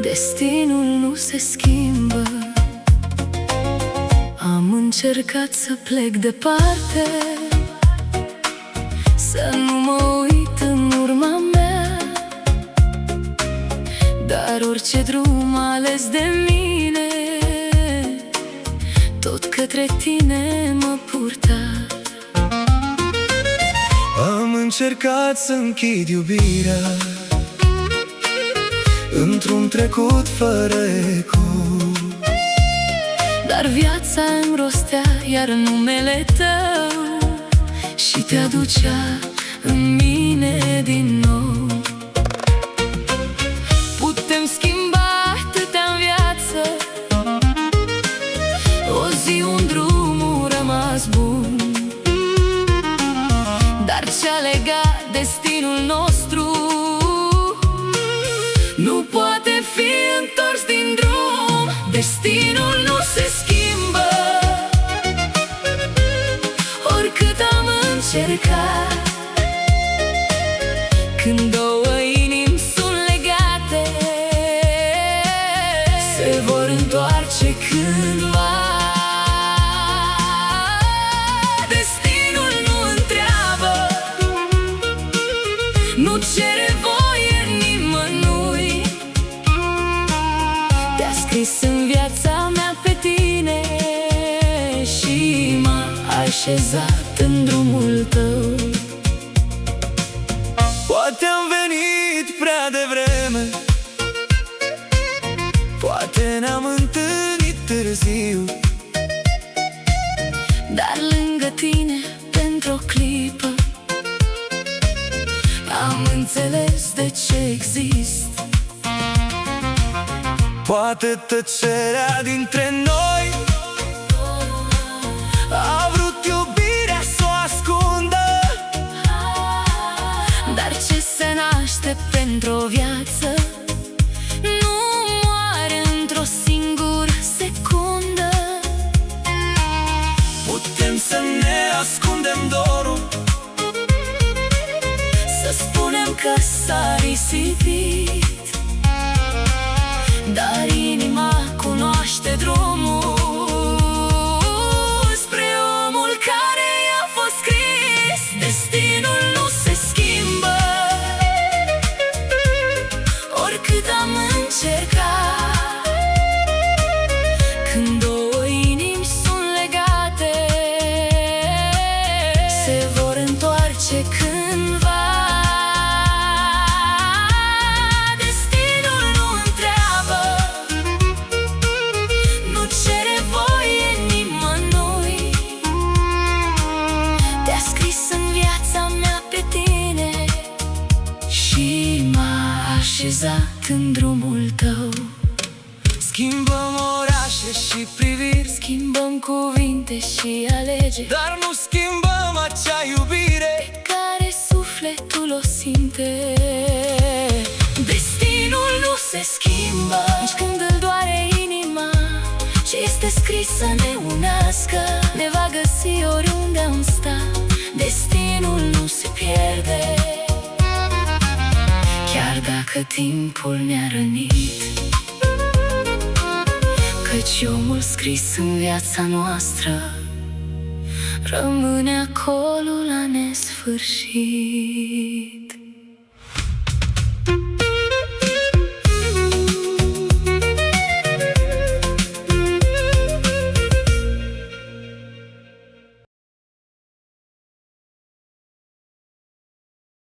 Destinul nu se schimbă. Am încercat să plec departe, să nu mă uit în urma mea, dar orice drum ales de mine, tot către tine mă purta. Am încercat să închid iubirea într-un trecut fără eco, dar viața îmi rostea iar numele tău și te aducea în mine din nou. Putem schimba atâtea în viață, o zi un drum rămas bun, dar ce-a legat destinul nostru nu poate fi întors din drum. Destinul nu se schimbă, oricât am încercat. Când două inimi sunt legate, se vor întoarce cândva. Destinul nu întreabă, nu cere voie nimănui. Te-a scris în viața mea pe tine și m-a așezat în drumul tău. Poate am venit prea devreme, poate ne-am întâlnit târziu, dar lângă tine, pentru o clipă, am înțeles de ce exist. poate tăcerea dintre noi a vrut iubirea să o ascundă, dar ce se naște pentru o viață nu moare într-o singură secundă. putem să ne ascundem dorul, să spunem că s-a risipit, dar inima cunoaște drumul spre omul care i-a fost scris. Destinul nu se schimbă, oricât am încercat. Când două inimi sunt legate, se vor întoarce cândva. Așezat în drumul tău. schimbăm orașe și priviri, Schimbăm cuvinte și alegeri, dar nu schimbăm acea iubire pe care sufletul o simte. Destinul nu se schimbă, nici când îl doare inima. Ce este scris să ne unească, ne va găsi oriunde am sta. Destinul nu se pierde, chiar dacă timpul ne-a rănit, căci omul scris în viața noastră rămâne acolo la nesfârșit.